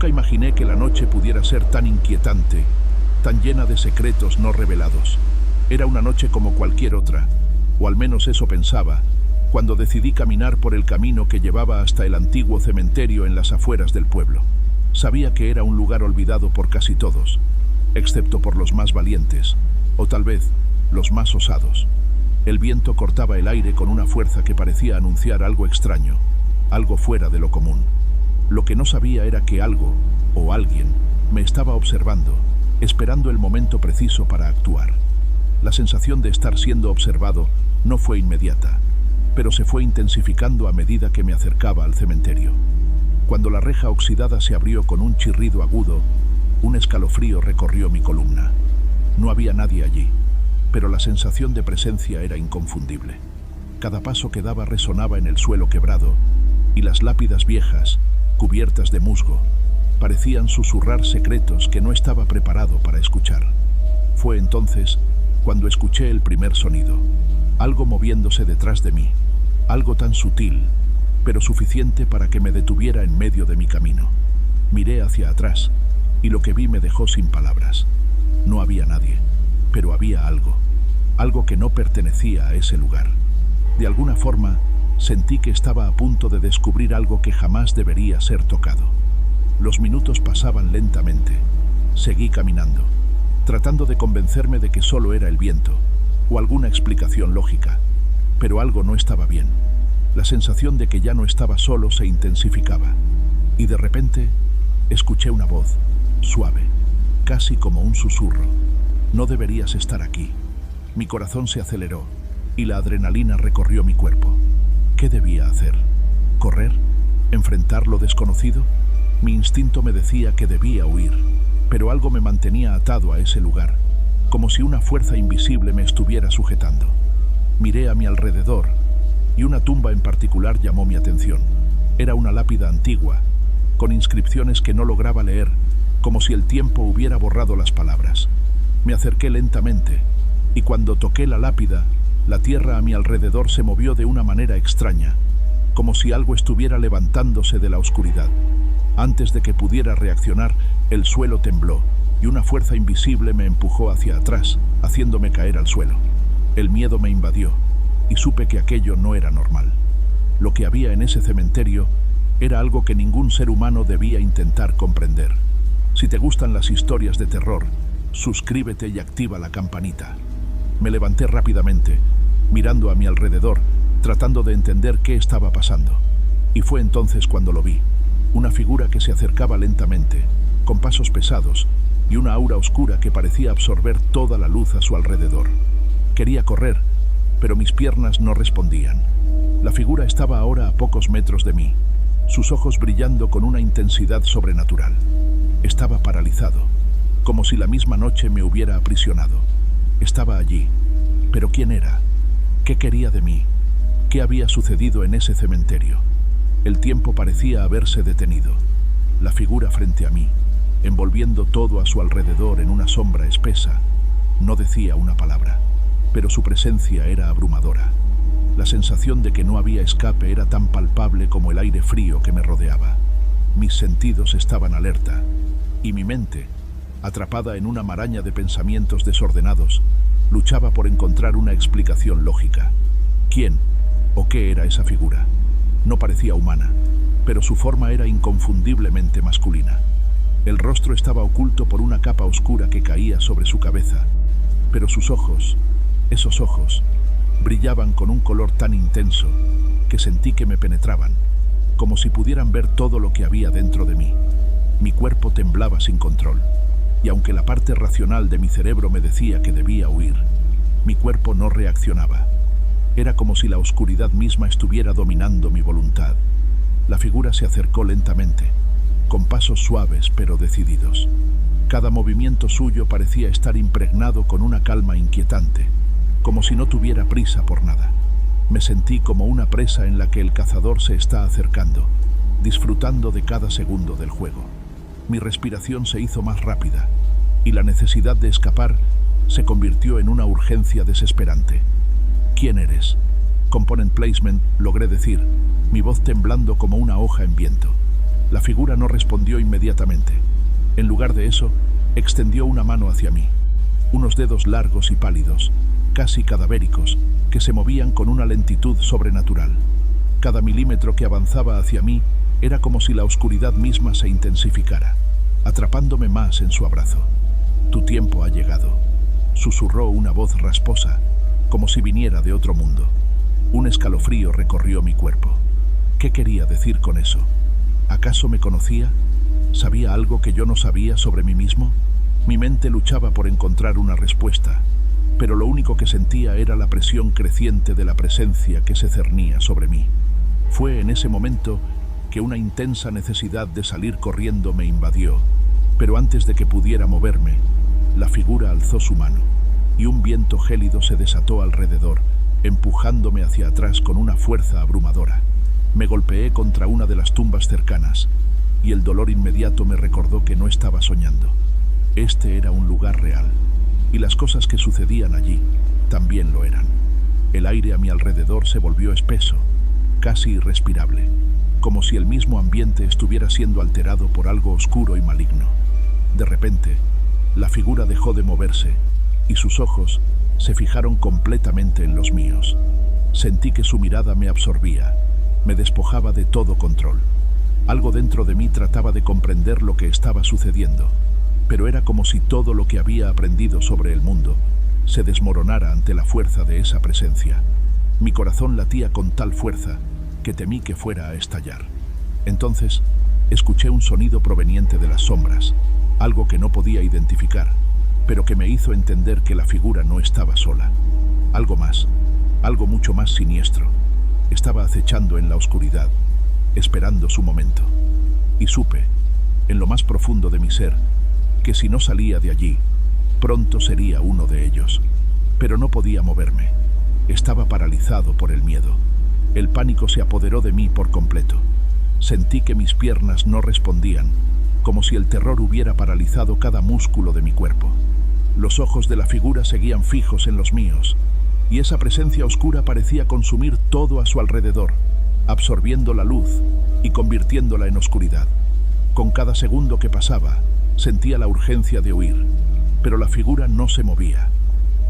Nunca imaginé que la noche pudiera ser tan inquietante, tan llena de secretos no revelados. Era una noche como cualquier otra, o al menos eso pensaba, cuando decidí caminar por el camino que llevaba hasta el antiguo cementerio en las afueras del pueblo. Sabía que era un lugar olvidado por casi todos, excepto por los más valientes, o tal vez los más osados. El viento cortaba el aire con una fuerza que parecía anunciar algo extraño, algo fuera de lo común. Lo que no sabía era que algo, o alguien, me estaba observando, esperando el momento preciso para actuar. La sensación de estar siendo observado no fue inmediata, pero se fue intensificando a medida que me acercaba al cementerio. Cuando la reja oxidada se abrió con un chirrido agudo, un escalofrío recorrió mi columna. No había nadie allí, pero la sensación de presencia era inconfundible. Cada paso que daba resonaba en el suelo quebrado, y las lápidas viejas, cubiertas de musgo, parecían susurrar secretos que no estaba preparado para escuchar. Fue entonces cuando escuché el primer sonido, algo moviéndose detrás de mí, algo tan sutil, pero suficiente para que me detuviera en medio de mi camino. Miré hacia atrás, y lo que vi me dejó sin palabras. No había nadie, pero había algo, algo que no pertenecía a ese lugar. De alguna forma, sentí que estaba a punto de descubrir algo que jamás debería ser tocado. Los minutos pasaban lentamente. Seguí caminando, tratando de convencerme de que solo era el viento, o alguna explicación lógica. Pero algo no estaba bien. La sensación de que ya no estaba solo se intensificaba. Y de repente, escuché una voz, suave, casi como un susurro. No deberías estar aquí. Mi corazón se aceleró, y la adrenalina recorrió mi cuerpo. ¿Qué debía hacer? ¿Correr? ¿Enfrentar lo desconocido? Mi instinto me decía que debía huir, pero algo me mantenía atado a ese lugar, como si una fuerza invisible me estuviera sujetando. Miré a mi alrededor, y una tumba en particular llamó mi atención. Era una lápida antigua, con inscripciones que no lograba leer, como si el tiempo hubiera borrado las palabras. Me acerqué lentamente, y cuando toqué la lápida, la tierra a mi alrededor se movió de una manera extraña, como si algo estuviera levantándose de la oscuridad. Antes de que pudiera reaccionar, el suelo tembló, y una fuerza invisible me empujó hacia atrás, haciéndome caer al suelo. El miedo me invadió, y supe que aquello no era normal. Lo que había en ese cementerio era algo que ningún ser humano debía intentar comprender. Si te gustan las historias de terror, suscríbete y activa la campanita. Me levanté rápidamente, mirando a mi alrededor, tratando de entender qué estaba pasando. Y fue entonces cuando lo vi. Una figura que se acercaba lentamente, con pasos pesados, y una aura oscura que parecía absorber toda la luz a su alrededor. Quería correr, pero mis piernas no respondían. La figura estaba ahora a pocos metros de mí, sus ojos brillando con una intensidad sobrenatural. Estaba paralizado, como si la misma noche me hubiera aprisionado. Estaba allí, pero ¿quién era? ¿Qué quería de mí? ¿Qué había sucedido en ese cementerio? El tiempo parecía haberse detenido. La figura frente a mí, envolviendo todo a su alrededor en una sombra espesa, no decía una palabra, pero su presencia era abrumadora. La sensación de que no había escape era tan palpable como el aire frío que me rodeaba. Mis sentidos estaban alerta, y mi mente, atrapada en una maraña de pensamientos desordenados, luchaba por encontrar una explicación lógica. ¿Quién o qué era esa figura? No parecía humana, pero su forma era inconfundiblemente masculina. El rostro estaba oculto por una capa oscura que caía sobre su cabeza, pero sus ojos, esos ojos, brillaban con un color tan intenso que sentí que me penetraban, como si pudieran ver todo lo que había dentro de mí. Mi cuerpo temblaba sin control, y aunque la parte racional de mi cerebro me decía que debía huir, mi cuerpo no reaccionaba. Era como si la oscuridad misma estuviera dominando mi voluntad. La figura se acercó lentamente, con pasos suaves pero decididos. Cada movimiento suyo parecía estar impregnado con una calma inquietante, como si no tuviera prisa por nada. Me sentí como una presa en la que el cazador se está acercando, disfrutando de cada segundo del juego. Mi respiración se hizo más rápida, y la necesidad de escapar se convirtió en una urgencia desesperante. ¿Quién eres? Component placement, logré decir, mi voz temblando como una hoja en viento. La figura no respondió inmediatamente. En lugar de eso, extendió una mano hacia mí. Unos dedos largos y pálidos, casi cadavéricos, que se movían con una lentitud sobrenatural. Cada milímetro que avanzaba hacia mí era como si la oscuridad misma se intensificara, atrapándome más en su abrazo. «Tu tiempo ha llegado», susurró una voz rasposa, como si viniera de otro mundo. Un escalofrío recorrió mi cuerpo. ¿Qué quería decir con eso? ¿Acaso me conocía? ¿Sabía algo que yo no sabía sobre mí mismo? Mi mente luchaba por encontrar una respuesta, pero lo único que sentía era la presión creciente de la presencia que se cernía sobre mí. Fue en ese momento que una intensa necesidad de salir corriendo me invadió, pero antes de que pudiera moverme, la figura alzó su mano y un viento gélido se desató alrededor, empujándome hacia atrás con una fuerza abrumadora. Me golpeé contra una de las tumbas cercanas y el dolor inmediato me recordó que no estaba soñando. Este era un lugar real y las cosas que sucedían allí también lo eran. El aire a mi alrededor se volvió espeso, casi irrespirable, como si el mismo ambiente estuviera siendo alterado por algo oscuro y maligno. De repente, la figura dejó de moverse y sus ojos se fijaron completamente en los míos. Sentí que su mirada me absorbía, me despojaba de todo control. Algo dentro de mí trataba de comprender lo que estaba sucediendo, pero era como si todo lo que había aprendido sobre el mundo se desmoronara ante la fuerza de esa presencia. Mi corazón latía con tal fuerza que temí que fuera a estallar. Entonces, escuché un sonido proveniente de las sombras, algo que no podía identificar, pero que me hizo entender que la figura no estaba sola. Algo más, algo mucho más siniestro, estaba acechando en la oscuridad, esperando su momento. Y supe, en lo más profundo de mi ser, que si no salía de allí, pronto sería uno de ellos. Pero no podía moverme. Estaba paralizado por el miedo. El pánico se apoderó de mí por completo. Sentí que mis piernas no respondían, como si el terror hubiera paralizado cada músculo de mi cuerpo. Los ojos de la figura seguían fijos en los míos, y esa presencia oscura parecía consumir todo a su alrededor, absorbiendo la luz y convirtiéndola en oscuridad. Con cada segundo que pasaba, sentía la urgencia de huir, pero la figura no se movía.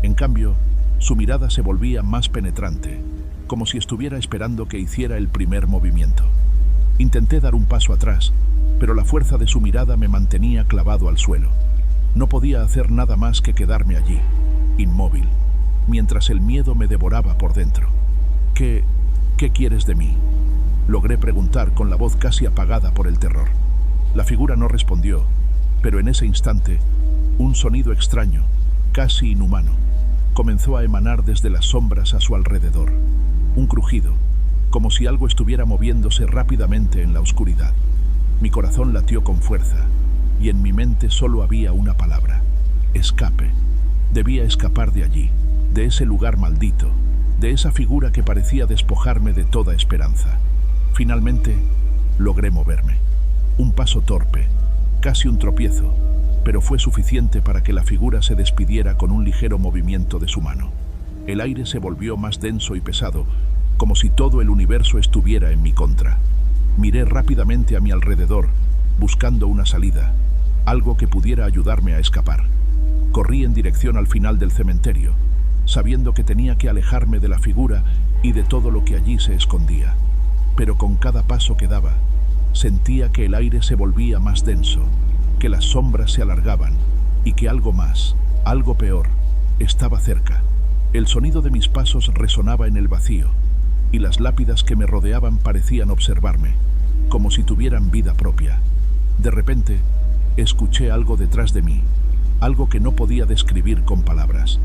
En cambio, su mirada se volvía más penetrante, como si estuviera esperando que hiciera el primer movimiento. Intenté dar un paso atrás, pero la fuerza de su mirada me mantenía clavado al suelo. No podía hacer nada más que quedarme allí, inmóvil, mientras el miedo me devoraba por dentro. ¿Qué quieres de mí?», logré preguntar con la voz casi apagada por el terror. La figura no respondió, pero en ese instante, un sonido extraño, casi inhumano, comenzó a emanar desde las sombras a su alrededor. Un crujido, como si algo estuviera moviéndose rápidamente en la oscuridad. Mi corazón latió con fuerza, y en mi mente solo había una palabra: escape. Debía escapar de allí, de ese lugar maldito, de esa figura que parecía despojarme de toda esperanza. Finalmente, logré moverme. Un paso torpe, casi un tropiezo, pero fue suficiente para que la figura se despidiera con un ligero movimiento de su mano. El aire se volvió más denso y pesado, como si todo el universo estuviera en mi contra. Miré rápidamente a mi alrededor, buscando una salida, algo que pudiera ayudarme a escapar. Corrí en dirección al final del cementerio, sabiendo que tenía que alejarme de la figura y de todo lo que allí se escondía. Pero con cada paso que daba, sentía que el aire se volvía más denso, que las sombras se alargaban y que algo más, algo peor, estaba cerca. El sonido de mis pasos resonaba en el vacío y las lápidas que me rodeaban parecían observarme, como si tuvieran vida propia. De repente, escuché algo detrás de mí, algo que no podía describir con palabras.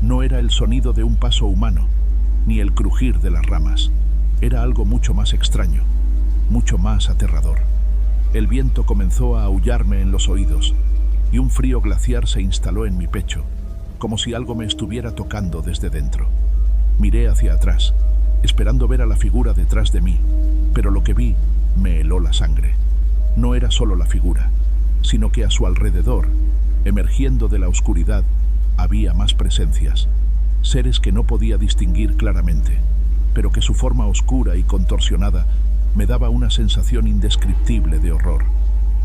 No era el sonido de un paso humano, ni el crujir de las ramas. Era algo mucho más extraño, mucho más aterrador. El viento comenzó a aullarme en los oídos y un frío glaciar se instaló en mi pecho, como si algo me estuviera tocando desde dentro. Miré hacia atrás, esperando ver a la figura detrás de mí, pero lo que vi me heló la sangre. No era solo la figura, sino que a su alrededor, emergiendo de la oscuridad, había más presencias, seres que no podía distinguir claramente, pero que su forma oscura y contorsionada me daba una sensación indescriptible de horror.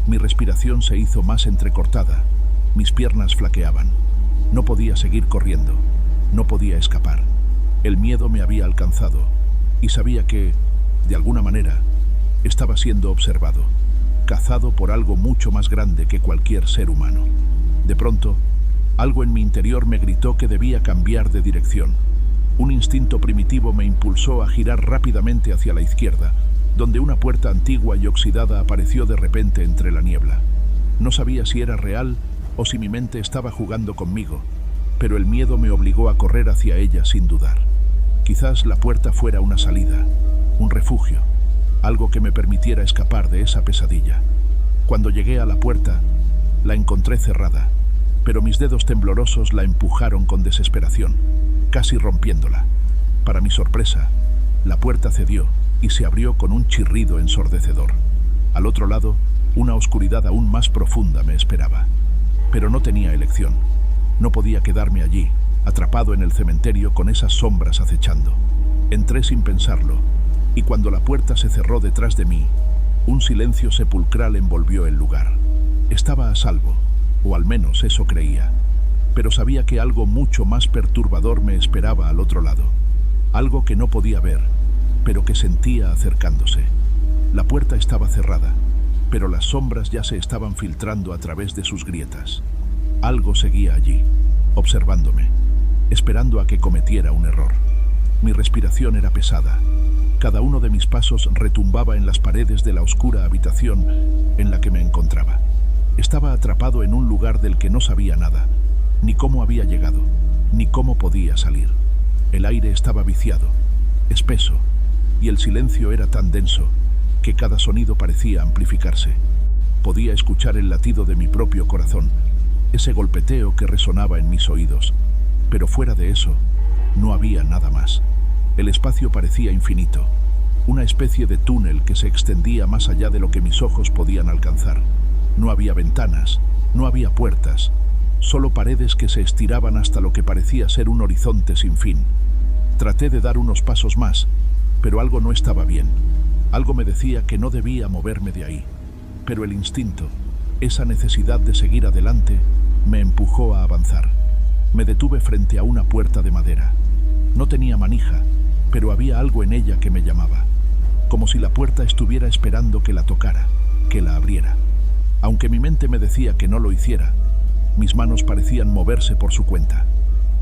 Mi respiración se hizo más entrecortada, mis piernas flaqueaban. No podía seguir corriendo, no podía escapar. El miedo me había alcanzado y sabía que, de alguna manera, estaba siendo observado, cazado por algo mucho más grande que cualquier ser humano. De pronto, algo en mi interior me gritó que debía cambiar de dirección. Un instinto primitivo me impulsó a girar rápidamente hacia la izquierda, donde una puerta antigua y oxidada apareció de repente entre la niebla. No sabía si era real o si mi mente estaba jugando conmigo, pero el miedo me obligó a correr hacia ella sin dudar. Quizás la puerta fuera una salida, un refugio, algo que me permitiera escapar de esa pesadilla. Cuando llegué a la puerta, la encontré cerrada, pero mis dedos temblorosos la empujaron con desesperación, casi rompiéndola. Para mi sorpresa, la puerta cedió y se abrió con un chirrido ensordecedor. Al otro lado, una oscuridad aún más profunda me esperaba. Pero no tenía elección. No podía quedarme allí, atrapado en el cementerio con esas sombras acechando. Entré sin pensarlo, y cuando la puerta se cerró detrás de mí, un silencio sepulcral envolvió el lugar. Estaba a salvo, o al menos eso creía, pero sabía que algo mucho más perturbador me esperaba al otro lado. Algo que no podía ver, pero que sentía acercándose. La puerta estaba cerrada, pero las sombras ya se estaban filtrando a través de sus grietas. Algo seguía allí, observándome, esperando a que cometiera un error. Mi respiración era pesada. Cada uno de mis pasos retumbaba en las paredes de la oscura habitación en la que me encontraba. Estaba atrapado en un lugar del que no sabía nada, ni cómo había llegado, ni cómo podía salir. El aire estaba viciado, espeso, y el silencio era tan denso que cada sonido parecía amplificarse. Podía escuchar el latido de mi propio corazón, ese golpeteo que resonaba en mis oídos, pero fuera de eso, no había nada más. El espacio parecía infinito, una especie de túnel que se extendía más allá de lo que mis ojos podían alcanzar. No había ventanas, no había puertas, solo paredes que se estiraban hasta lo que parecía ser un horizonte sin fin. Traté de dar unos pasos más, pero algo no estaba bien. Algo me decía que no debía moverme de ahí, pero el instinto, esa necesidad de seguir adelante, me empujó a avanzar. Me detuve frente a una puerta de madera. No tenía manija, pero había algo en ella que me llamaba, como si la puerta estuviera esperando que la tocara, que la abriera. Aunque mi mente me decía que no lo hiciera, mis manos parecían moverse por su cuenta.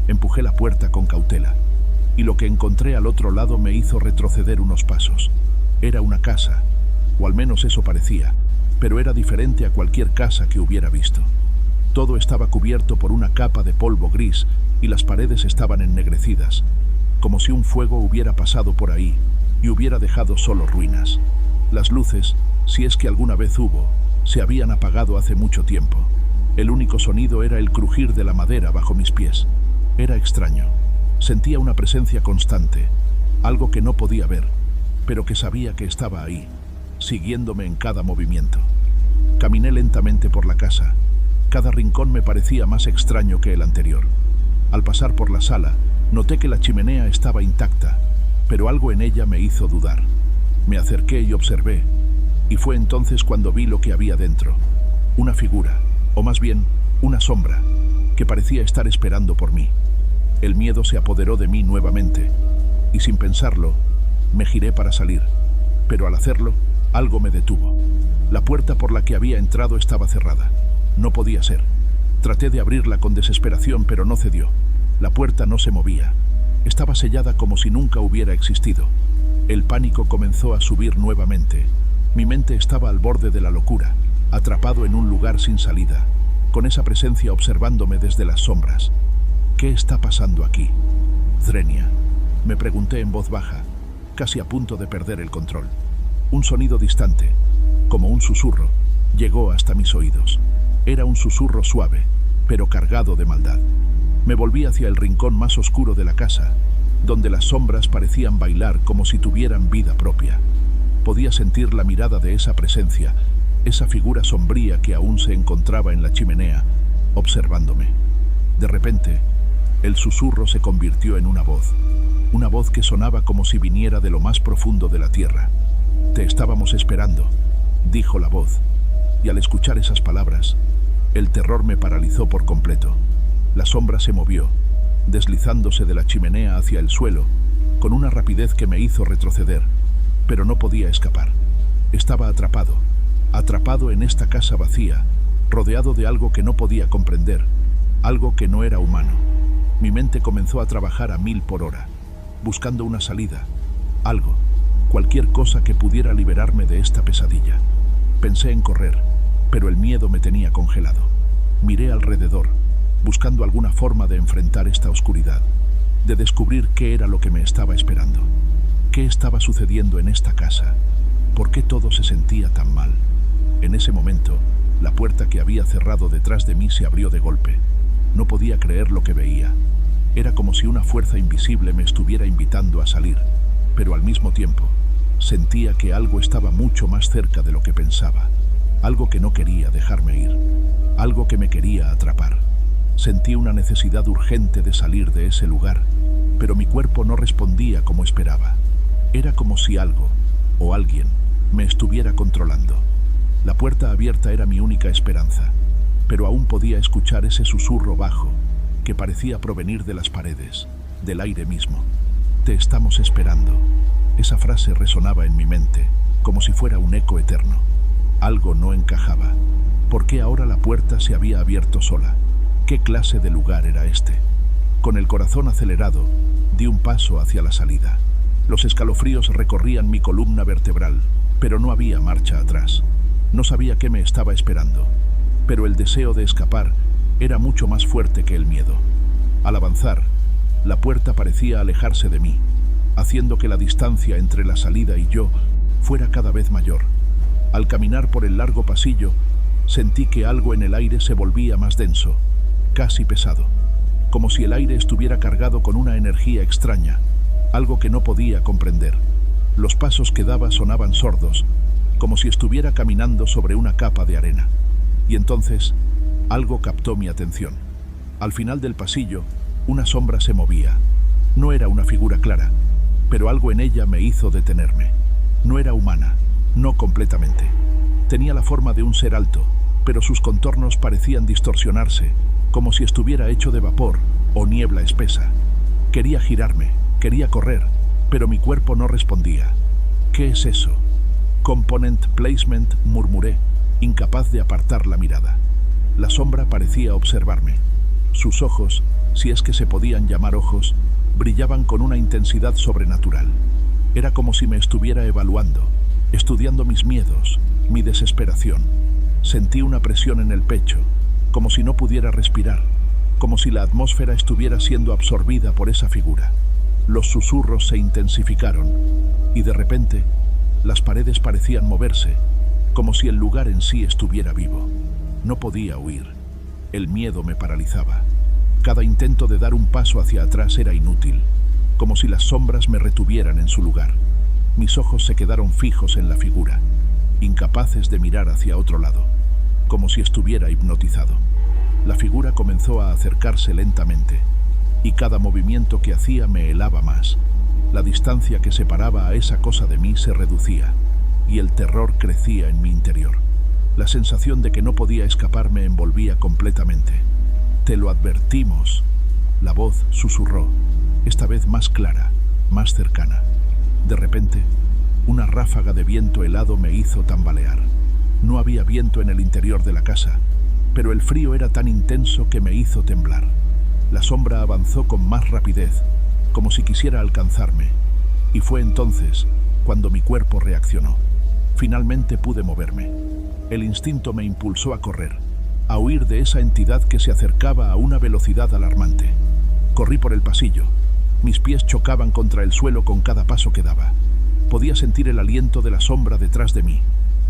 Empujé la puerta con cautela, y lo que encontré al otro lado me hizo retroceder unos pasos. Era una casa, o al menos eso parecía, pero era diferente a cualquier casa que hubiera visto. Todo estaba cubierto por una capa de polvo gris y las paredes estaban ennegrecidas, como si un fuego hubiera pasado por ahí y hubiera dejado solo ruinas. Las luces, si es que alguna vez hubo, se habían apagado hace mucho tiempo. El único sonido era el crujir de la madera bajo mis pies. Era extraño. Sentía una presencia constante, algo que no podía ver, pero que sabía que estaba ahí, siguiéndome en cada movimiento. Caminé lentamente por la casa. Cada rincón me parecía más extraño que el anterior. Al pasar por la sala, noté que la chimenea estaba intacta, pero algo en ella me hizo dudar. Me acerqué y observé, y fue entonces cuando vi lo que había dentro. Una figura, o más bien, una sombra, que parecía estar esperando por mí. El miedo se apoderó de mí nuevamente, y sin pensarlo, me giré para salir, pero al hacerlo, algo me detuvo. La puerta por la que había entrado estaba cerrada. No podía ser. Traté de abrirla con desesperación, pero no cedió. La puerta no se movía. Estaba sellada como si nunca hubiera existido. El pánico comenzó a subir nuevamente. Mi mente estaba al borde de la locura, atrapado en un lugar sin salida, con esa presencia observándome desde las sombras. ¿Qué está pasando aquí? Drenia, me pregunté en voz baja, casi a punto de perder el control. Un sonido distante, como un susurro, llegó hasta mis oídos. Era un susurro suave, pero cargado de maldad. Me volví hacia el rincón más oscuro de la casa, donde las sombras parecían bailar como si tuvieran vida propia. Podía sentir la mirada de esa presencia, esa figura sombría que aún se encontraba en la chimenea, observándome. De repente, el susurro se convirtió en una voz que sonaba como si viniera de lo más profundo de la tierra. Te estábamos esperando, dijo la voz, y al escuchar esas palabras, el terror me paralizó por completo. La sombra se movió, deslizándose de la chimenea hacia el suelo, con una rapidez que me hizo retroceder, pero no podía escapar. Estaba atrapado en esta casa vacía, rodeado de algo que no podía comprender, algo que no era humano. Mi mente comenzó a trabajar a 1000 por hora, buscando una salida, algo, cualquier cosa que pudiera liberarme de esta pesadilla. Pensé en correr, pero el miedo me tenía congelado. Miré alrededor, buscando alguna forma de enfrentar esta oscuridad, de descubrir qué era lo que me estaba esperando. ¿Qué estaba sucediendo en esta casa? ¿Por qué todo se sentía tan mal? En ese momento, la puerta que había cerrado detrás de mí se abrió de golpe. No podía creer lo que veía. Era como si una fuerza invisible me estuviera invitando a salir, pero al mismo tiempo, sentía que algo estaba mucho más cerca de lo que pensaba. Algo que no quería dejarme ir. Algo que me quería atrapar. Sentí una necesidad urgente de salir de ese lugar, pero mi cuerpo no respondía como esperaba. Era como si algo, o alguien, me estuviera controlando. La puerta abierta era mi única esperanza, pero aún podía escuchar ese susurro bajo, que parecía provenir de las paredes, del aire mismo. Te estamos esperando. Esa frase resonaba en mi mente, como si fuera un eco eterno. Algo no encajaba. ¿Por qué ahora la puerta se había abierto sola? ¿Qué clase de lugar era este? Con el corazón acelerado, di un paso hacia la salida. Los escalofríos recorrían mi columna vertebral, pero no había marcha atrás. No sabía qué me estaba esperando, pero el deseo de escapar era mucho más fuerte que el miedo. Al avanzar, la puerta parecía alejarse de mí, haciendo que la distancia entre la salida y yo fuera cada vez mayor. Al caminar por el largo pasillo, sentí que algo en el aire se volvía más denso, casi pesado, como si el aire estuviera cargado con una energía extraña, algo que no podía comprender. Los pasos que daba sonaban sordos, como si estuviera caminando sobre una capa de arena. Y entonces, algo captó mi atención. Al final del pasillo, una sombra se movía. No era una figura clara, pero algo en ella me hizo detenerme. No era humana, no completamente. Tenía la forma de un ser alto, pero sus contornos parecían distorsionarse, como si estuviera hecho de vapor o niebla espesa. Quería girarme, quería correr, pero mi cuerpo no respondía. ¿Qué es eso? Component placement, murmuré, incapaz de apartar la mirada. La sombra parecía observarme. Sus ojos, si es que se podían llamar ojos, brillaban con una intensidad sobrenatural. Era como si me estuviera evaluando, estudiando mis miedos, mi desesperación. Sentí una presión en el pecho, como si no pudiera respirar, como si la atmósfera estuviera siendo absorbida por esa figura. Los susurros se intensificaron, y de repente, las paredes parecían moverse, como si el lugar en sí estuviera vivo. No podía huir. El miedo me paralizaba. Cada intento de dar un paso hacia atrás era inútil, como si las sombras me retuvieran en su lugar. Mis ojos se quedaron fijos en la figura, incapaces de mirar hacia otro lado, como si estuviera hipnotizado. La figura comenzó a acercarse lentamente, y cada movimiento que hacía me helaba más. La distancia que separaba a esa cosa de mí se reducía, y el terror crecía en mi interior. La sensación de que no podía escapar me envolvía completamente. «Te lo advertimos», la voz susurró, esta vez más clara, más cercana. De repente, una ráfaga de viento helado me hizo tambalear. No había viento en el interior de la casa, pero el frío era tan intenso que me hizo temblar. La sombra avanzó con más rapidez, como si quisiera alcanzarme, y fue entonces cuando mi cuerpo reaccionó. Finalmente pude moverme. El instinto me impulsó a correr, a huir de esa entidad que se acercaba a una velocidad alarmante. Corrí por el pasillo. Mis pies chocaban contra el suelo con cada paso que daba. Podía sentir el aliento de la sombra detrás de mí,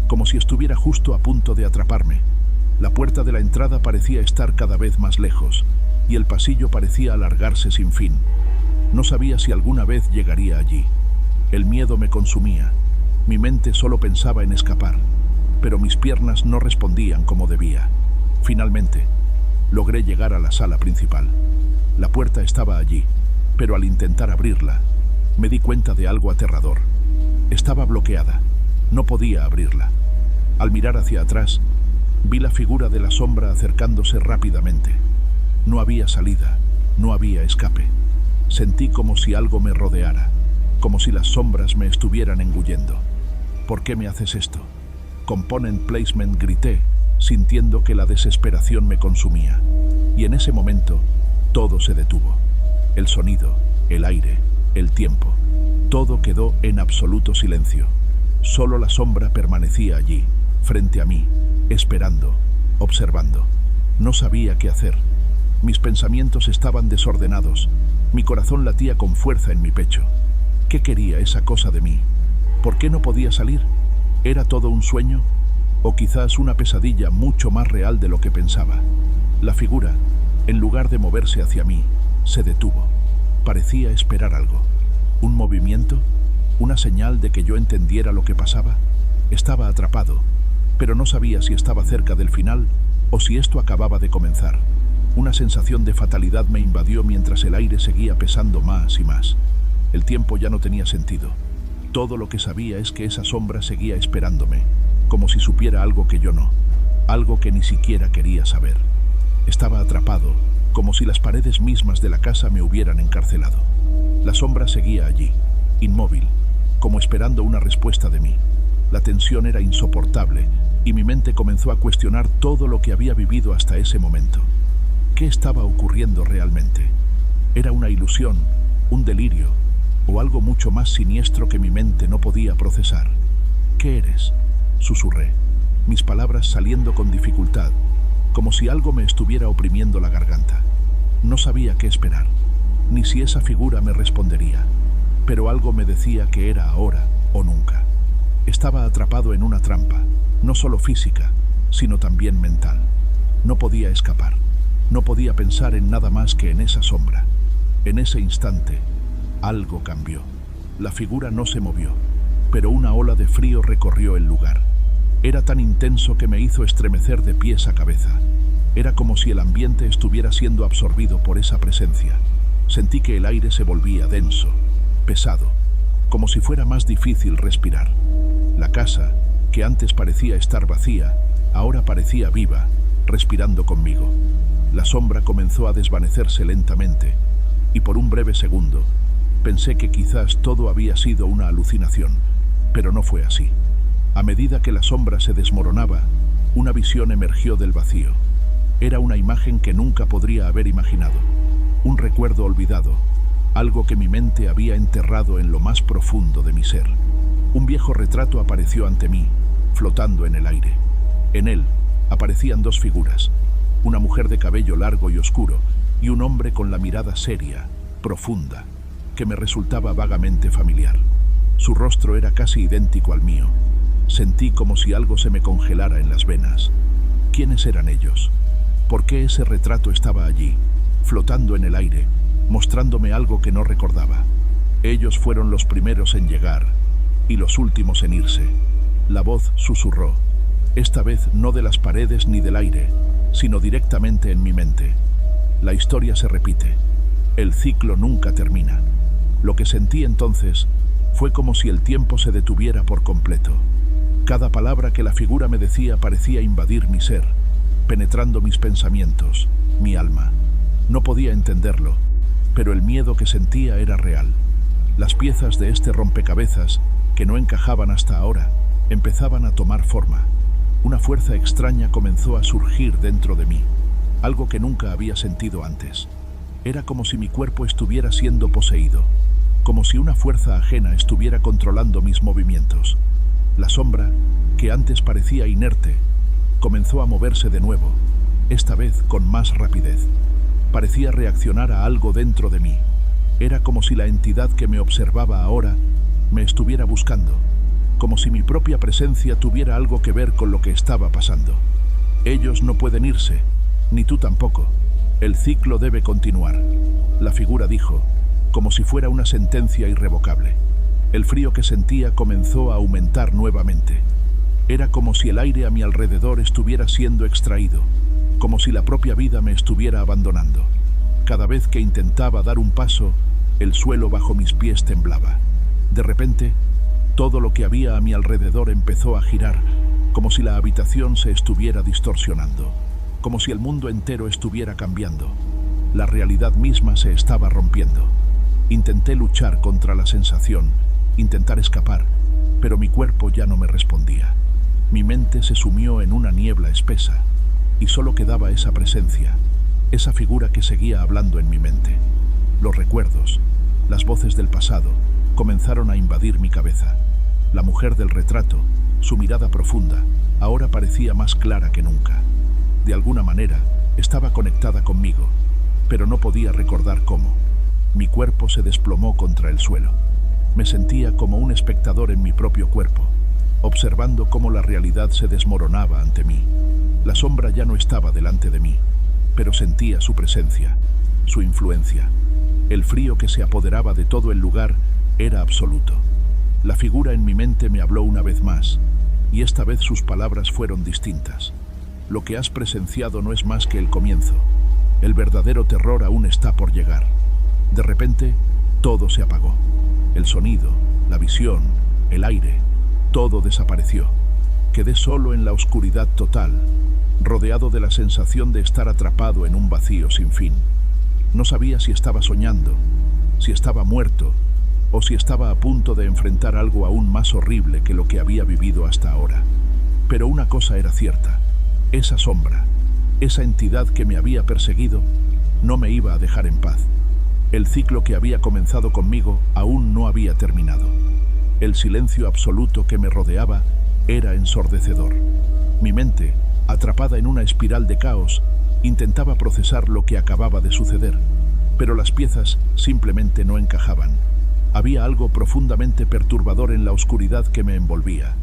como si estuviera justo a punto de atraparme. La puerta de la entrada parecía estar cada vez más lejos, y el pasillo parecía alargarse sin fin. No sabía si alguna vez llegaría allí. El miedo me consumía. Mi mente solo pensaba en escapar, pero mis piernas no respondían como debía. Finalmente, logré llegar a la sala principal. La puerta estaba allí, pero al intentar abrirla, me di cuenta de algo aterrador. Estaba bloqueada. No podía abrirla. Al mirar hacia atrás, vi la figura de la sombra acercándose rápidamente. No había salida, no había escape. Sentí como si algo me rodeara, como si las sombras me estuvieran engullendo. ¿Por qué me haces esto? Component placement, grité, sintiendo que la desesperación me consumía. Y en ese momento, todo se detuvo. El sonido, el aire, el tiempo. Todo quedó en absoluto silencio. Solo la sombra permanecía allí, frente a mí, esperando, observando. No sabía qué hacer. Mis pensamientos estaban desordenados. Mi corazón latía con fuerza en mi pecho. ¿Qué quería esa cosa de mí? ¿Por qué no podía salir? ¿Era todo un sueño? ¿O quizás una pesadilla mucho más real de lo que pensaba? La figura, en lugar de moverse hacia mí, se detuvo. Parecía esperar algo. ¿Un movimiento? ¿Una señal de que yo entendiera lo que pasaba? Estaba atrapado, pero no sabía si estaba cerca del final o si esto acababa de comenzar. Una sensación de fatalidad me invadió mientras el aire seguía pesando más y más. El tiempo ya no tenía sentido. Todo lo que sabía es que esa sombra seguía esperándome, como si supiera algo que yo no, algo que ni siquiera quería saber. Estaba atrapado, como si las paredes mismas de la casa me hubieran encarcelado. La sombra seguía allí, inmóvil, como esperando una respuesta de mí. La tensión era insoportable y mi mente comenzó a cuestionar todo lo que había vivido hasta ese momento. ¿Qué estaba ocurriendo realmente? ¿Era una ilusión, un delirio o algo mucho más siniestro que mi mente no podía procesar? ¿Qué eres?, susurré, mis palabras saliendo con dificultad, como si algo me estuviera oprimiendo la garganta. No sabía qué esperar, ni si esa figura me respondería, pero algo me decía que era ahora o nunca. Estaba atrapado en una trampa, no solo física, sino también mental. No podía escapar, no podía pensar en nada más que en esa sombra. En ese instante, algo cambió. La figura no se movió, pero una ola de frío recorrió el lugar. Era tan intenso que me hizo estremecer de pies a cabeza. Era como si el ambiente estuviera siendo absorbido por esa presencia. Sentí que el aire se volvía denso, pesado, como si fuera más difícil respirar. La casa, que antes parecía estar vacía, ahora parecía viva, respirando conmigo. La sombra comenzó a desvanecerse lentamente, y por un breve segundo, pensé que quizás todo había sido una alucinación, pero no fue así. A medida que la sombra se desmoronaba, una visión emergió del vacío. Era una imagen que nunca podría haber imaginado. Un recuerdo olvidado, algo que mi mente había enterrado en lo más profundo de mi ser. Un viejo retrato apareció ante mí, flotando en el aire. En él aparecían dos figuras, una mujer de cabello largo y oscuro y un hombre con la mirada seria, profunda, que me resultaba vagamente familiar. Su rostro era casi idéntico al mío. Sentí como si algo se me congelara en las venas. ¿Quiénes eran ellos? ¿Por qué ese retrato estaba allí, flotando en el aire, mostrándome algo que no recordaba? Ellos fueron los primeros en llegar y los últimos en irse. La voz susurró, esta vez no de las paredes ni del aire, sino directamente en mi mente. La historia se repite. El ciclo nunca termina. Lo que sentí entonces fue como si el tiempo se detuviera por completo. Cada palabra que la figura me decía parecía invadir mi ser, penetrando mis pensamientos, mi alma. No podía entenderlo, pero el miedo que sentía era real. Las piezas de este rompecabezas, que no encajaban hasta ahora, empezaban a tomar forma. Una fuerza extraña comenzó a surgir dentro de mí, algo que nunca había sentido antes. Era como si mi cuerpo estuviera siendo poseído, como si una fuerza ajena estuviera controlando mis movimientos. La sombra, que antes parecía inerte, comenzó a moverse de nuevo, esta vez con más rapidez. Parecía reaccionar a algo dentro de mí. Era como si la entidad que me observaba ahora me estuviera buscando, como si mi propia presencia tuviera algo que ver con lo que estaba pasando. Ellos no pueden irse, ni tú tampoco. El ciclo debe continuar, la figura dijo, como si fuera una sentencia irrevocable. El frío que sentía comenzó a aumentar nuevamente. Era como si el aire a mi alrededor estuviera siendo extraído, como si la propia vida me estuviera abandonando. Cada vez que intentaba dar un paso, el suelo bajo mis pies temblaba. De repente, Todo lo que había a mi alrededor empezó a girar, como si la habitación se estuviera distorsionando, como si el mundo entero estuviera cambiando. La realidad misma se estaba rompiendo. Intenté luchar contra la sensación, intentar escapar, pero mi cuerpo ya no me respondía. Mi mente se sumió en una niebla espesa, y solo quedaba esa presencia, esa figura que seguía hablando en mi mente. Los recuerdos, las voces del pasado, comenzaron a invadir mi cabeza. La mujer del retrato, su mirada profunda, ahora parecía más clara que nunca. De alguna manera, estaba conectada conmigo, pero no podía recordar cómo. Mi cuerpo se desplomó contra el suelo. Me sentía como un espectador en mi propio cuerpo, observando cómo la realidad se desmoronaba ante mí. La sombra ya no estaba delante de mí, pero sentía su presencia, su influencia. El frío que se apoderaba de todo el lugar era absoluto. La figura en mi mente me habló una vez más, y esta vez sus palabras fueron distintas. Lo que has presenciado no es más que el comienzo. El verdadero terror aún está por llegar. De repente, todo se apagó. El sonido, la visión, el aire, todo desapareció. Quedé solo en la oscuridad total, rodeado de la sensación de estar atrapado en un vacío sin fin. No sabía si estaba soñando, si estaba muerto, o si estaba a punto de enfrentar algo aún más horrible que lo que había vivido hasta ahora. Pero una cosa era cierta: esa sombra, esa entidad que me había perseguido, no me iba a dejar en paz. El ciclo que había comenzado conmigo aún no había terminado. El silencio absoluto que me rodeaba era ensordecedor. Mi mente, atrapada en una espiral de caos, intentaba procesar lo que acababa de suceder, pero las piezas simplemente no encajaban. Había algo profundamente perturbador en la oscuridad que me envolvía,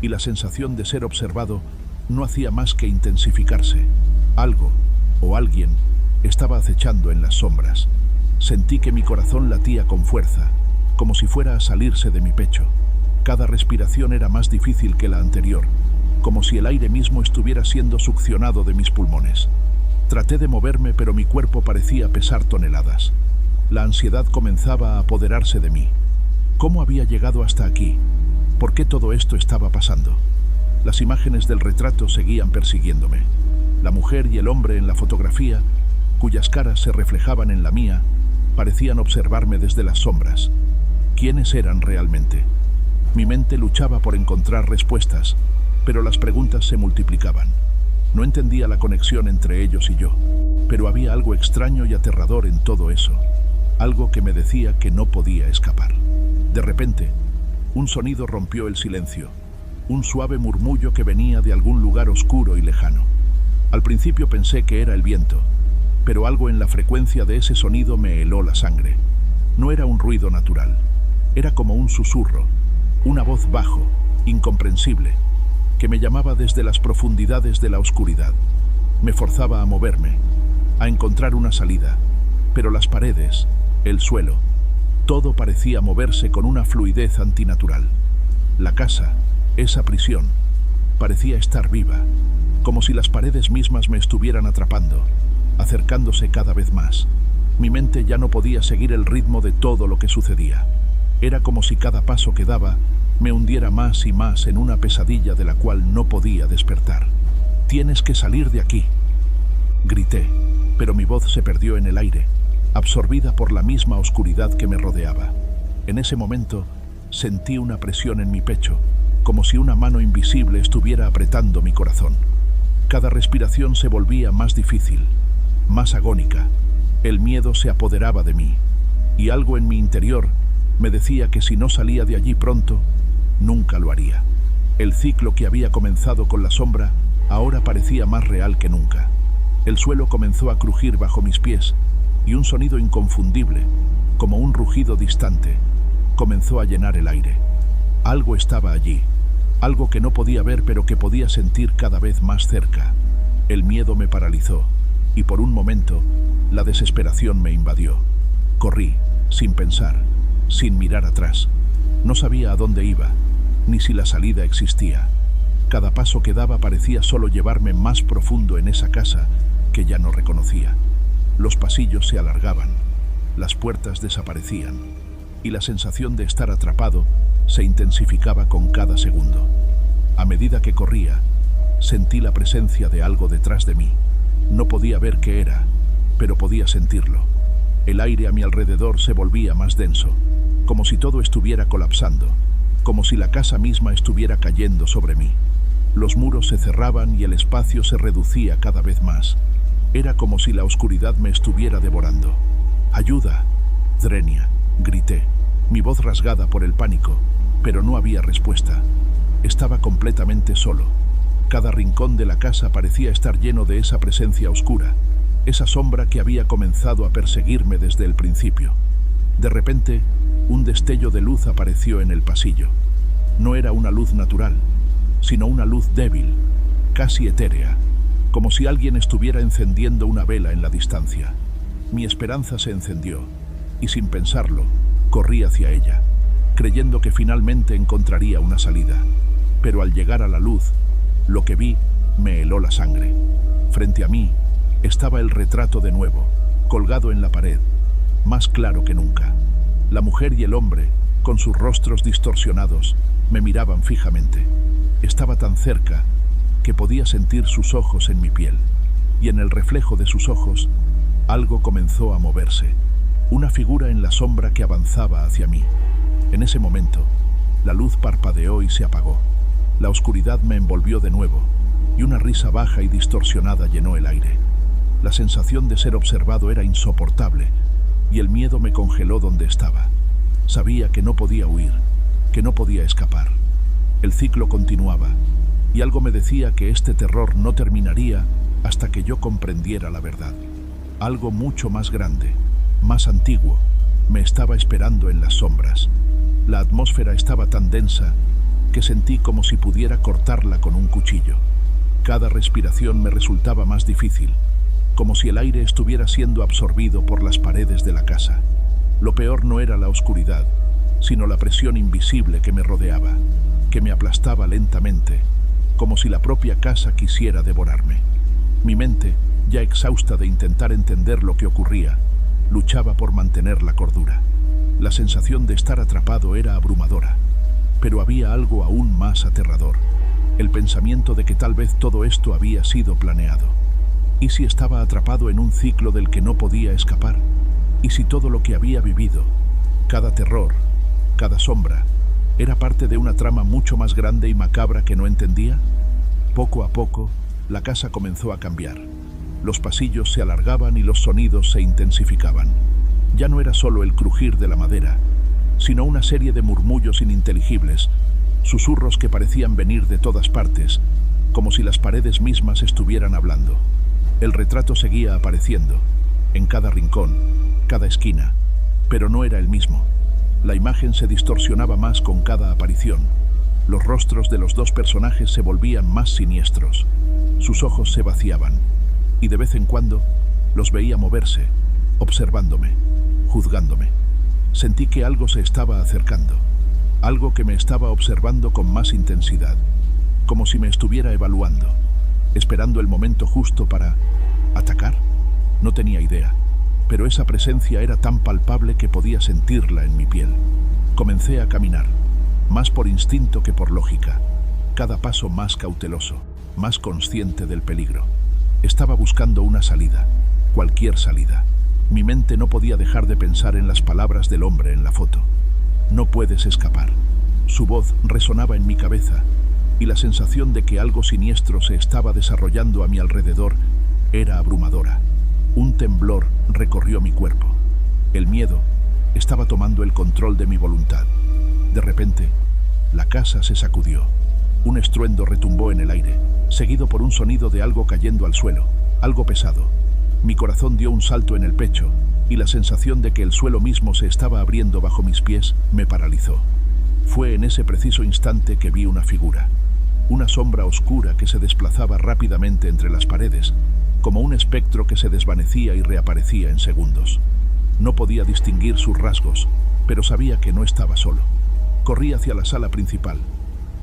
y la sensación de ser observado no hacía más que intensificarse. Algo, o alguien, estaba acechando en las sombras. Sentí que mi corazón latía con fuerza, como si fuera a salirse de mi pecho. Cada respiración era más difícil que la anterior, como si el aire mismo estuviera siendo succionado de mis pulmones. Traté de moverme, pero mi cuerpo parecía pesar toneladas. La ansiedad comenzaba a apoderarse de mí. ¿Cómo había llegado hasta aquí? ¿Por qué todo esto estaba pasando? Las imágenes del retrato seguían persiguiéndome. La mujer y el hombre en la fotografía, cuyas caras se reflejaban en la mía, parecían observarme desde las sombras. ¿Quiénes eran realmente? Mi mente luchaba por encontrar respuestas, pero las preguntas se multiplicaban. No entendía la conexión entre ellos y yo, pero había algo extraño y aterrador en todo eso, algo que me decía que no podía escapar. De repente, un sonido rompió el silencio, un suave murmullo que venía de algún lugar oscuro y lejano. Al principio pensé que era el viento, pero algo en la frecuencia de ese sonido me heló la sangre. No era un ruido natural, era como un susurro, una voz bajo, incomprensible, que me llamaba desde las profundidades de la oscuridad. Me forzaba a moverme, a encontrar una salida, pero las paredes, el suelo, todo parecía moverse con una fluidez antinatural. La casa, esa prisión, parecía estar viva, como si las paredes mismas me estuvieran atrapando, acercándose cada vez más. Mi mente ya no podía seguir el ritmo de todo lo que sucedía. Era como si cada paso que daba me hundiera más y más en una pesadilla de la cual no podía despertar. «Tienes que salir de aquí», grité, pero mi voz se perdió en el aire, absorbida por la misma oscuridad que me rodeaba. En ese momento sentí una presión en mi pecho, como si una mano invisible estuviera apretando mi corazón. Cada respiración se volvía más difícil, más agónica. El miedo se apoderaba de mí, y algo en mi interior me decía que si no salía de allí pronto, nunca lo haría. El ciclo que había comenzado con la sombra ahora parecía más real que nunca. El suelo comenzó a crujir bajo mis pies, y un sonido inconfundible, como un rugido distante, comenzó a llenar el aire. Algo estaba allí, algo que no podía ver pero que podía sentir cada vez más cerca. El miedo me paralizó, y por un momento, la desesperación me invadió. Corrí, sin pensar, sin mirar atrás. No sabía a dónde iba, ni si la salida existía. Cada paso que daba parecía solo llevarme más profundo en esa casa que ya no reconocía. Los pasillos se alargaban, las puertas desaparecían, y la sensación de estar atrapado se intensificaba con cada segundo. A medida que corría, sentí la presencia de algo detrás de mí. No podía ver qué era, pero podía sentirlo. El aire a mi alrededor se volvía más denso, como si todo estuviera colapsando, como si la casa misma estuviera cayendo sobre mí. Los muros se cerraban y el espacio se reducía cada vez más. Era como si la oscuridad me estuviera devorando. ¡Ayuda! Drenia, grité, mi voz rasgada por el pánico, pero no había respuesta. Estaba completamente solo. Cada rincón de la casa parecía estar lleno de esa presencia oscura, esa sombra que había comenzado a perseguirme desde el principio. De repente, un destello de luz apareció en el pasillo. No era una luz natural, sino una luz débil, casi etérea, como si alguien estuviera encendiendo una vela en la distancia. Mi esperanza se encendió, y sin pensarlo, corrí hacia ella, creyendo que finalmente encontraría una salida. Pero al llegar a la luz, lo que vi me heló la sangre. Frente a mí estaba el retrato de nuevo, colgado en la pared, más claro que nunca. La mujer y el hombre, con sus rostros distorsionados, me miraban fijamente. Estaba tan cerca que podía sentir sus ojos en mi piel, y en el reflejo de sus ojos, algo comenzó a moverse, una figura en la sombra que avanzaba hacia mí. En ese momento, la luz parpadeó y se apagó. La oscuridad me envolvió de nuevo, y una risa baja y distorsionada llenó el aire. La sensación de ser observado era insoportable, y el miedo me congeló donde estaba. Sabía que no podía huir, que no podía escapar. El ciclo continuaba, y algo me decía que este terror no terminaría hasta que yo comprendiera la verdad. Algo mucho más grande, más antiguo, me estaba esperando en las sombras. La atmósfera estaba tan densa que sentí como si pudiera cortarla con un cuchillo. Cada respiración me resultaba más difícil, como si el aire estuviera siendo absorbido por las paredes de la casa. Lo peor no era la oscuridad, sino la presión invisible que me rodeaba, que me aplastaba lentamente, como si la propia casa quisiera devorarme. Mi mente, ya exhausta de intentar entender lo que ocurría, luchaba por mantener la cordura. La sensación de estar atrapado era abrumadora, pero había algo aún más aterrador, el pensamiento de que tal vez todo esto había sido planeado. ¿Y si estaba atrapado en un ciclo del que no podía escapar? ¿Y si todo lo que había vivido, cada terror, cada sombra, era parte de una trama mucho más grande y macabra que no entendía? Poco a poco, la casa comenzó a cambiar. Los pasillos se alargaban y los sonidos se intensificaban. Ya no era solo el crujir de la madera, sino una serie de murmullos ininteligibles, susurros que parecían venir de todas partes, como si las paredes mismas estuvieran hablando. El retrato seguía apareciendo, en cada rincón, cada esquina, pero no era el mismo. La imagen se distorsionaba más con cada aparición. Los rostros de los dos personajes se volvían más siniestros. Sus ojos se vaciaban, y de vez en cuando los veía moverse, observándome, juzgándome. Sentí que algo se estaba acercando, algo que me estaba observando con más intensidad, como si me estuviera evaluando, esperando el momento justo para atacar. No tenía idea, pero esa presencia era tan palpable que podía sentirla en mi piel. Comencé a caminar, más por instinto que por lógica, cada paso más cauteloso, más consciente del peligro. Estaba buscando una salida, cualquier salida. Mi mente no podía dejar de pensar en las palabras del hombre en la foto. No puedes escapar. Su voz resonaba en mi cabeza, y la sensación de que algo siniestro se estaba desarrollando a mi alrededor era abrumadora. Un temblor recorrió mi cuerpo. El miedo estaba tomando el control de mi voluntad. De repente, la casa se sacudió. Un estruendo retumbó en el aire, seguido por un sonido de algo cayendo al suelo, algo pesado. Mi corazón dio un salto en el pecho, y la sensación de que el suelo mismo se estaba abriendo bajo mis pies me paralizó. Fue en ese preciso instante que vi una figura, una sombra oscura que se desplazaba rápidamente entre las paredes, como un espectro que se desvanecía y reaparecía en segundos. No podía distinguir sus rasgos, pero sabía que no estaba solo. Corrí hacia la sala principal,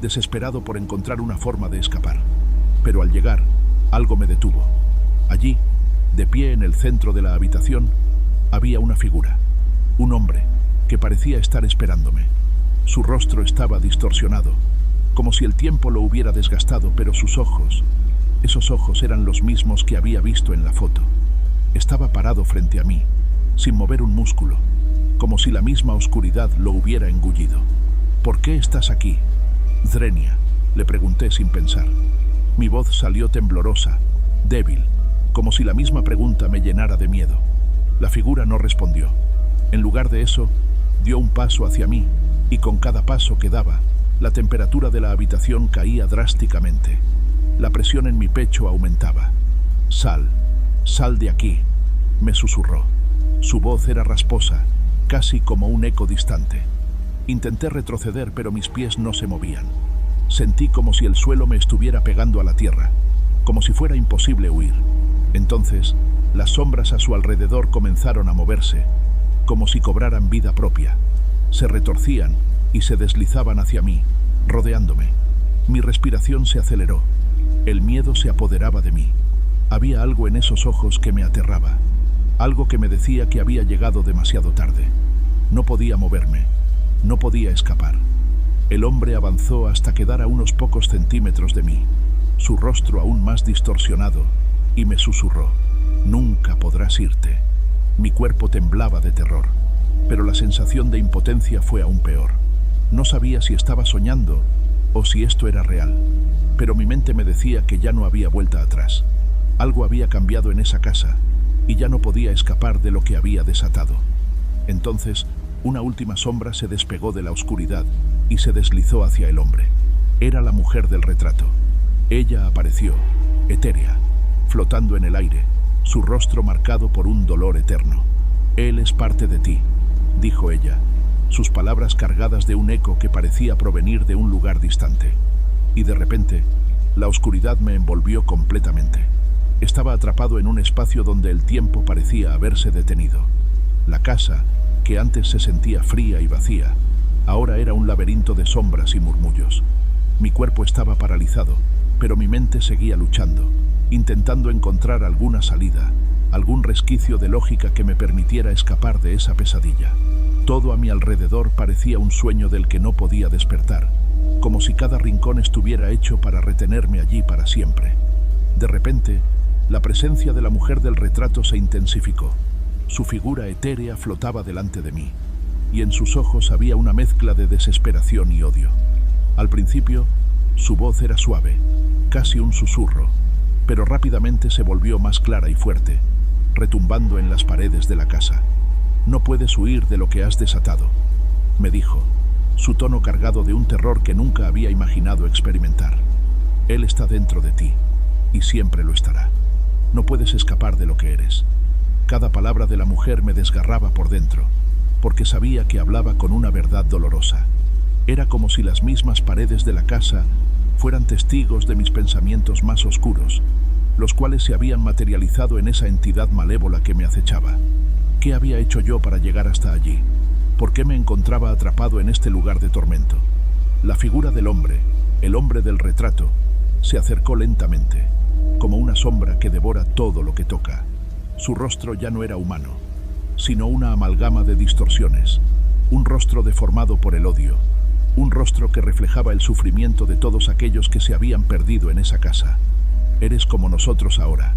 desesperado por encontrar una forma de escapar. Pero al llegar, algo me detuvo. Allí, de pie en el centro de la habitación, había una figura. Un hombre, que parecía estar esperándome. Su rostro estaba distorsionado, como si el tiempo lo hubiera desgastado, pero sus ojos, esos ojos eran los mismos que había visto en la foto. Estaba parado frente a mí, sin mover un músculo, como si la misma oscuridad lo hubiera engullido. ¿Por qué estás aquí, Drenia?, le pregunté sin pensar. Mi voz salió temblorosa, débil, como si la misma pregunta me llenara de miedo. La figura no respondió. En lugar de eso, dio un paso hacia mí, y con cada paso que daba, la temperatura de la habitación caía drásticamente. La presión en mi pecho aumentaba. «Sal, sal de aquí», me susurró. Su voz era rasposa, casi como un eco distante. Intenté retroceder, pero mis pies no se movían. Sentí como si el suelo me estuviera pegando a la tierra, como si fuera imposible huir. Entonces, las sombras a su alrededor comenzaron a moverse, como si cobraran vida propia. Se retorcían y se deslizaban hacia mí, rodeándome. Mi respiración se aceleró. El miedo se apoderaba de mí. Había algo en esos ojos que me aterraba, algo que me decía que había llegado demasiado tarde. No podía moverme, no podía escapar. El hombre avanzó hasta quedar a unos pocos centímetros de mí, su rostro aún más distorsionado, y me susurró: «Nunca podrás irte». Mi cuerpo temblaba de terror, pero la sensación de impotencia fue aún peor. No sabía si estaba soñando o si esto era real, pero mi mente me decía que ya no había vuelta atrás. Algo había cambiado en esa casa y ya no podía escapar de lo que había desatado. Entonces, una última sombra se despegó de la oscuridad y se deslizó hacia el hombre. Era la mujer del retrato. Ella apareció, etérea, flotando en el aire, su rostro marcado por un dolor eterno. «Él es parte de ti», dijo ella, sus palabras cargadas de un eco que parecía provenir de un lugar distante. Y de repente, la oscuridad me envolvió completamente. Estaba atrapado en un espacio donde el tiempo parecía haberse detenido. La casa, que antes se sentía fría y vacía, ahora era un laberinto de sombras y murmullos. Mi cuerpo estaba paralizado, pero mi mente seguía luchando, intentando encontrar alguna salida, algún resquicio de lógica que me permitiera escapar de esa pesadilla. Todo a mi alrededor parecía un sueño del que no podía despertar, como si cada rincón estuviera hecho para retenerme allí para siempre. De repente, la presencia de la mujer del retrato se intensificó. Su figura etérea flotaba delante de mí, y en sus ojos había una mezcla de desesperación y odio. Al principio, su voz era suave, casi un susurro, pero rápidamente se volvió más clara y fuerte, retumbando en las paredes de la casa. «No puedes huir de lo que has desatado», me dijo, su tono cargado de un terror que nunca había imaginado experimentar. «Él está dentro de ti, y siempre lo estará. No puedes escapar de lo que eres». Cada palabra de la mujer me desgarraba por dentro, porque sabía que hablaba con una verdad dolorosa. Era como si las mismas paredes de la casa fueran testigos de mis pensamientos más oscuros, los cuales se habían materializado en esa entidad malévola que me acechaba. ¿Qué había hecho yo para llegar hasta allí? ¿Por qué me encontraba atrapado en este lugar de tormento? La figura del hombre, el hombre del retrato, se acercó lentamente, como una sombra que devora todo lo que toca. Su rostro ya no era humano, sino una amalgama de distorsiones, un rostro deformado por el odio, un rostro que reflejaba el sufrimiento de todos aquellos que se habían perdido en esa casa. «Eres como nosotros ahora»,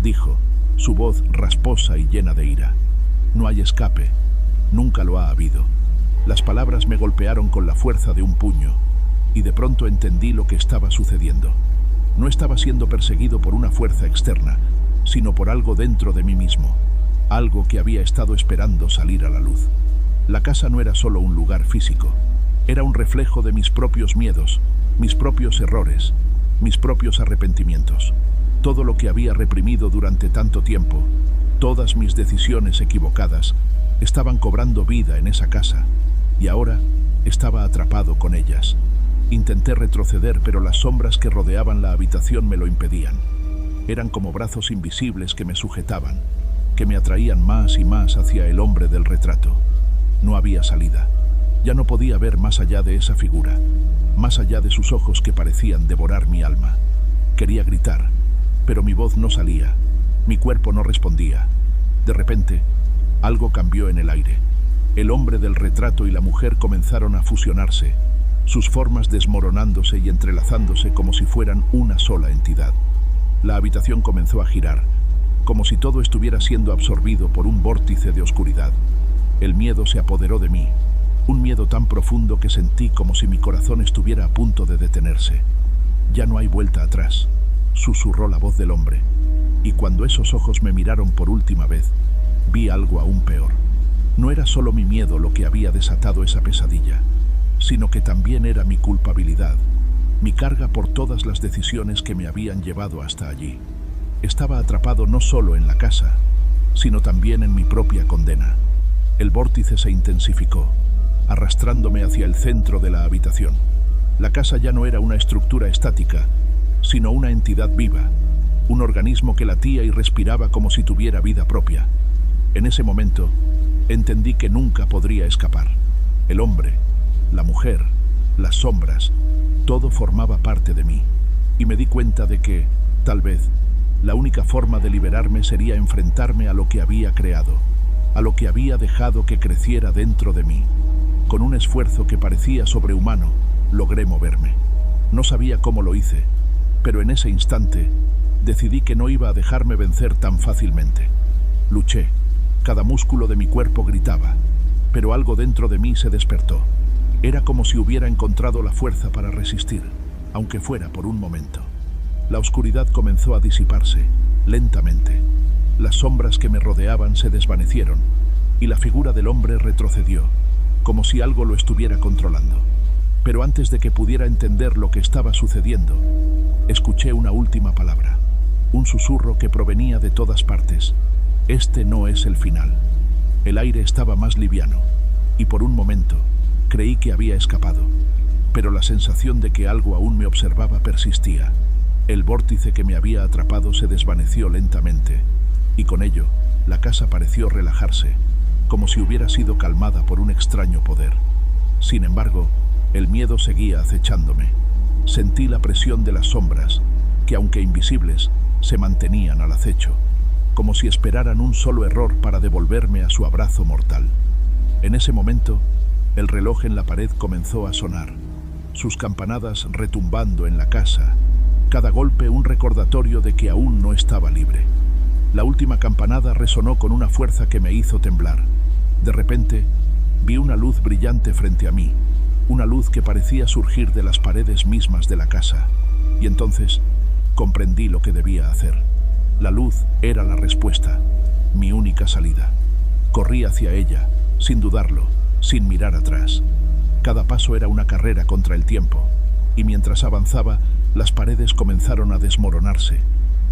dijo, su voz rasposa y llena de ira. «No hay escape, nunca lo ha habido». Las palabras me golpearon con la fuerza de un puño, y de pronto entendí lo que estaba sucediendo. No estaba siendo perseguido por una fuerza externa, sino por algo dentro de mí mismo, algo que había estado esperando salir a la luz. La casa no era solo un lugar físico, era un reflejo de mis propios miedos, mis propios errores, mis propios arrepentimientos. Todo lo que había reprimido durante tanto tiempo, todas mis decisiones equivocadas, estaban cobrando vida en esa casa, y ahora estaba atrapado con ellas. Intenté retroceder, pero las sombras que rodeaban la habitación me lo impedían. Eran como brazos invisibles que me sujetaban, que me atraían más y más hacia el hombre del retrato. No había salida. Ya no podía ver más allá de esa figura, más allá de sus ojos que parecían devorar mi alma. Quería gritar, pero mi voz no salía, mi cuerpo no respondía. De repente, algo cambió en el aire. El hombre del retrato y la mujer comenzaron a fusionarse, sus formas desmoronándose y entrelazándose como si fueran una sola entidad. La habitación comenzó a girar, como si todo estuviera siendo absorbido por un vórtice de oscuridad. El miedo se apoderó de mí, un miedo tan profundo que sentí como si mi corazón estuviera a punto de detenerse. «Ya no hay vuelta atrás», susurró la voz del hombre, y cuando esos ojos me miraron por última vez, vi algo aún peor. No era solo mi miedo lo que había desatado esa pesadilla, sino que también era mi culpabilidad, mi carga por todas las decisiones que me habían llevado hasta allí. Estaba atrapado no solo en la casa, sino también en mi propia condena. El vórtice se intensificó, arrastrándome hacia el centro de la habitación. La casa ya no era una estructura estática, sino una entidad viva, un organismo que latía y respiraba como si tuviera vida propia. En ese momento, entendí que nunca podría escapar. El hombre, la mujer, las sombras, todo formaba parte de mí, y me di cuenta de que, tal vez, la única forma de liberarme sería enfrentarme a lo que había creado, a lo que había dejado que creciera dentro de mí. Con un esfuerzo que parecía sobrehumano, logré moverme. No sabía cómo lo hice, pero en ese instante decidí que no iba a dejarme vencer tan fácilmente. Luché, cada músculo de mi cuerpo gritaba, pero algo dentro de mí se despertó. Era como si hubiera encontrado la fuerza para resistir, aunque fuera por un momento. La oscuridad comenzó a disiparse, lentamente. Las sombras que me rodeaban se desvanecieron, y la figura del hombre retrocedió, como si algo lo estuviera controlando. Pero antes de que pudiera entender lo que estaba sucediendo, escuché una última palabra, un susurro que provenía de todas partes. Este no es el final. El aire estaba más liviano, y por un momento creí que había escapado, pero la sensación de que algo aún me observaba persistía. El vórtice que me había atrapado se desvaneció lentamente, y con ello, la casa pareció relajarse, como si hubiera sido calmada por un extraño poder. Sin embargo, el miedo seguía acechándome. Sentí la presión de las sombras, que aunque invisibles, se mantenían al acecho, como si esperaran un solo error para devolverme a su abrazo mortal. En ese momento, el reloj en la pared comenzó a sonar, sus campanadas retumbando en la casa, cada golpe un recordatorio de que aún no estaba libre. La última campanada resonó con una fuerza que me hizo temblar. De repente, vi una luz brillante frente a mí, una luz que parecía surgir de las paredes mismas de la casa, y entonces comprendí lo que debía hacer. La luz era la respuesta, mi única salida. Corrí hacia ella, sin dudarlo, sin mirar atrás. Cada paso era una carrera contra el tiempo, y mientras avanzaba, las paredes comenzaron a desmoronarse,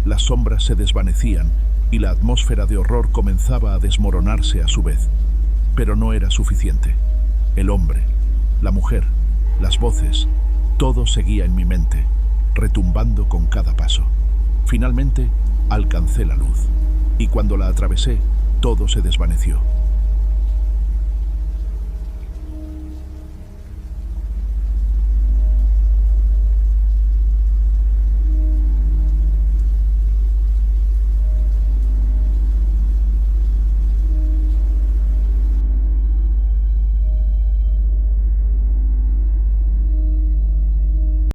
las sombras se desvanecían y la atmósfera de horror comenzaba a desmoronarse a su vez. Pero no era suficiente. El hombre, la mujer, las voces, todo seguía en mi mente, retumbando con cada paso. Finalmente, alcancé la luz, y cuando la atravesé, todo se desvaneció.